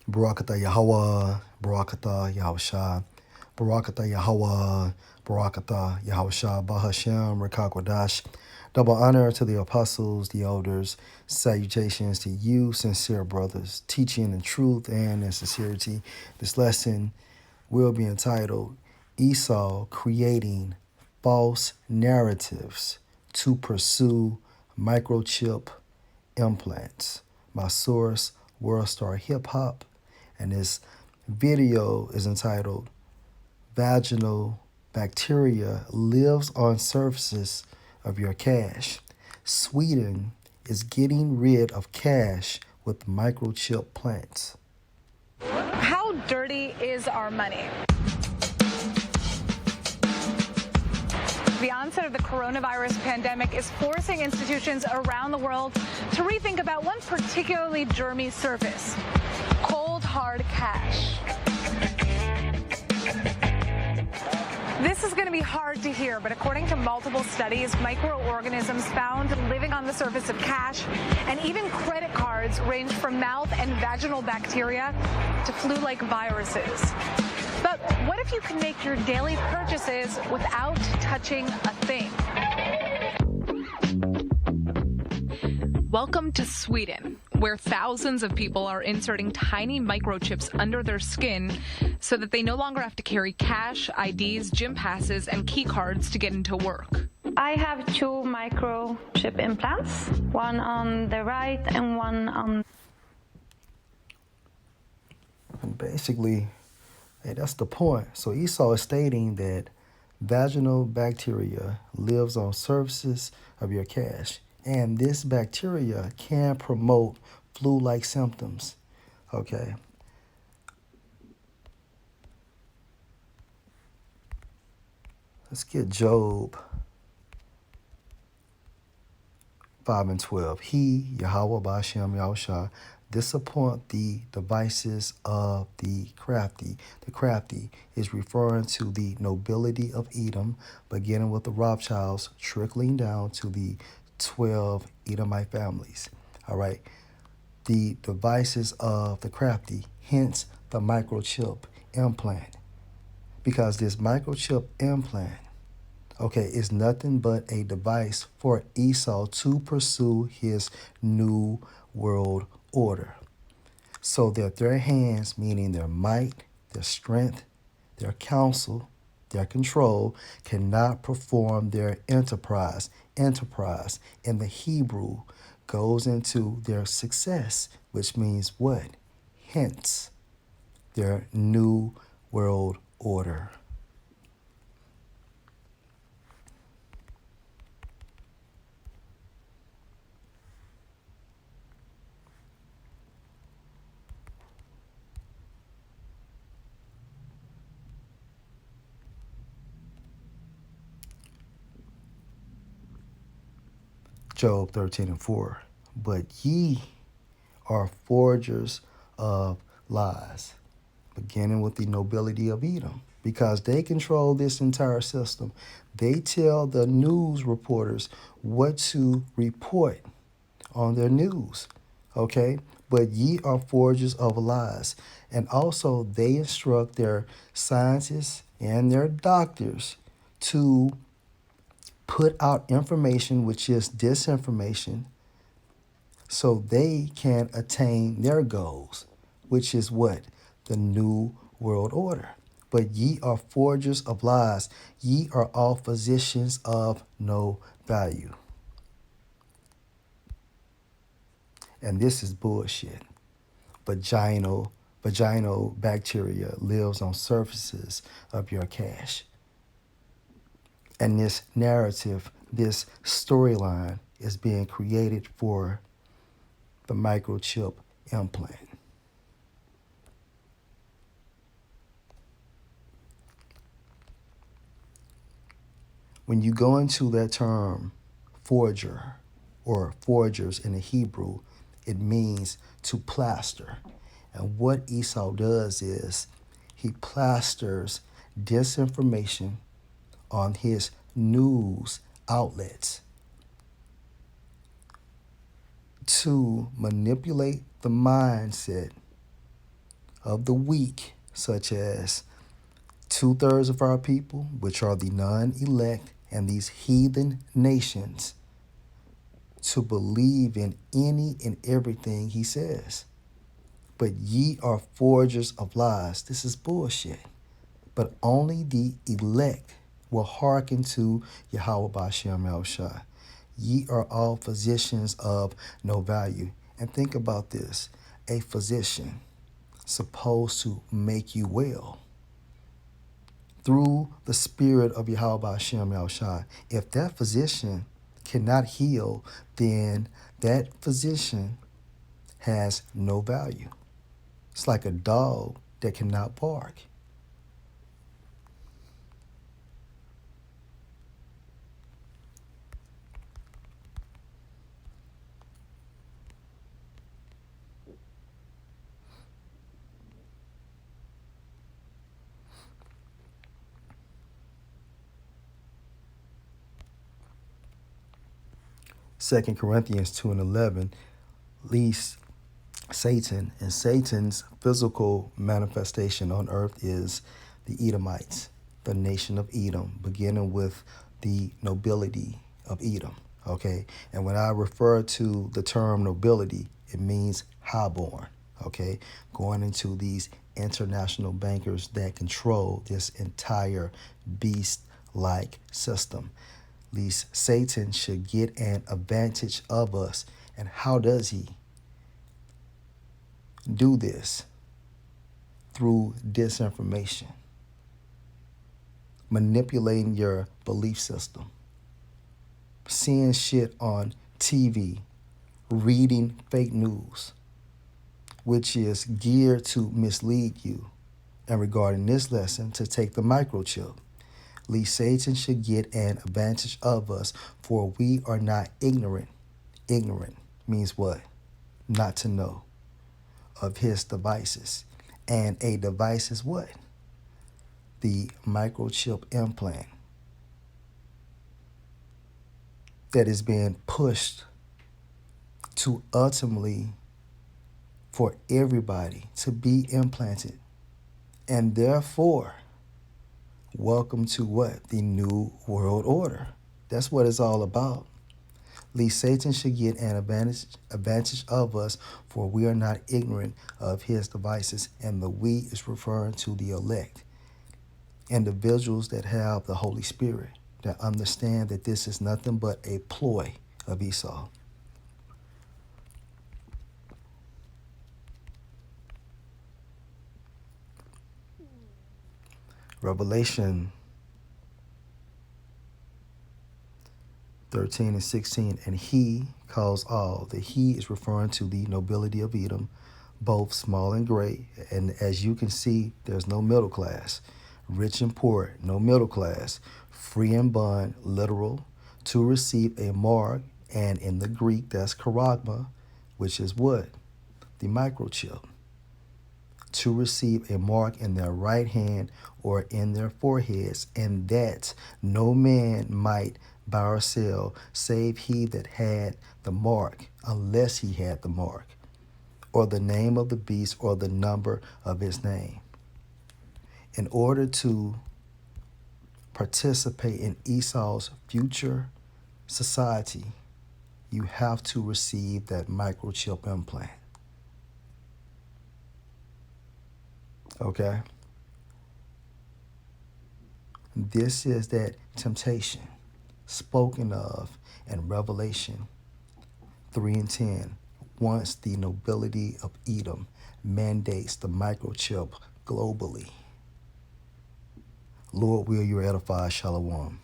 Barakatah Yahweh, Barakatah Yahushua, Barakatah Yahweh, Barakatah Yahushua, Bahashem, Rekakwadash. Double honor to the apostles, the elders, salutations to you, sincere brothers, teaching in truth and in sincerity. This lesson will be entitled Esau Creating False Narratives to Pursue Microchip Implants. My source, World Star Hip Hop, and this video is entitled Vaginal Bacteria Lives on Surfaces of Your Cash. Sweden is getting rid of cash with microchip plants. How dirty is our money? The onset of the coronavirus pandemic is forcing institutions around the world to rethink about one particularly germy surface: cold, hard cash. This is going to be hard to hear, but according to multiple studies, microorganisms found living on the surface of cash and even credit cards range from mouth and vaginal bacteria to flu-like viruses. But what if you can make your daily purchases without touching a thing? Welcome to Sweden, where thousands of people are inserting tiny microchips under their skin so that they no longer have to carry cash, IDs, gym passes, and key cards to get into work. I have two microchip implants, one on the right and one on... And basically, hey, that's the point. So Esau is stating that vaginal bacteria lives on surfaces of your cash. And this bacteria can promote flu-like symptoms. Okay. Let's get Job 5 and 12. He, Yahweh Bashem Yahushua, disappoint the devices of the crafty. The crafty is referring to the nobility of Edom, beginning with the Rothschilds, trickling down to the 12 Edomite families. All right. The devices of the crafty, hence the microchip implant. Because this microchip implant, okay, is nothing but a device for Esau to pursue his new world order. So that their hands, meaning their might, their strength, their counsel, their control, cannot perform their enterprise. Enterprise in the Hebrew goes into their success, which means what? Hence, their new world order. Job 13 and 4. But ye are forgers of lies, beginning with the nobility of Edom, because they control this entire system. They tell the news reporters what to report on their news, okay? But ye are forgers of lies. And also they instruct their scientists and their doctors to put out information which is disinformation so they can attain their goals, which is what? The new world order. But ye are forgers of lies. Ye are all physicians of no value. And this is bullshit. Vaginal bacteria lives on surfaces of your cash. And this narrative, this storyline is being created for the microchip implant. When you go into that term forger or forgers in the Hebrew, it means to plaster. And what Esau does is he plasters disinformation on his news outlets to manipulate the mindset of the weak, such as 2/3 of our people, which are the non-elect, and these heathen nations, to believe in any and everything he says. But ye are forgers of lies. This is bullshit. But only the elect will hearken to Yahweh Bashem El Shai. Ye are all physicians of no value. And think about this. A physician supposed to make you well through the spirit of Yahweh Hashem El Shai. If that physician cannot heal, then that physician has no value. It's like a dog that cannot bark. Second Corinthians 2:11, least Satan, and Satan's physical manifestation on earth is the Edomites, the nation of Edom, beginning with the nobility of Edom. Okay, and when I refer to the term nobility, it means highborn. Okay, going into these international bankers that control this entire beast-like system. Least Satan should get an advantage of us. And how does he do this? Through disinformation, manipulating your belief system, seeing shit on TV, reading fake news, which is geared to mislead you. And regarding this lesson, to take the microchip. Least Satan should get an advantage of us, for we are not ignorant. Ignorant means what? Not to know of his devices. And a device is what? The microchip implant that is being pushed to ultimately for everybody to be implanted. And therefore, welcome to what? The New World Order. That's what it's all about. Least Satan should get an advantage of us, for we are not ignorant of his devices. And the we is referring to the elect, individuals that have the Holy Spirit, that understand that this is nothing but a ploy of Esau. Revelation 13:16, and he calls all. The he is referring to the nobility of Edom, both small and great. And as you can see, there's no middle class. Rich and poor, no middle class. Free and bond, literal, to receive a mark. And in the Greek, that's charagma, which is what? The microchip. To receive a mark in their right hand or in their foreheads, and that no man might buy or sell, save he that had the mark, unless he had the mark, or the name of the beast, or the number of his name. In order to participate in Esau's future society, you have to receive that microchip implant. Okay? This is that temptation spoken of in Revelation 3:10. Once the nobility of Edom mandates the microchip globally. Lord, will you edify? Shalom.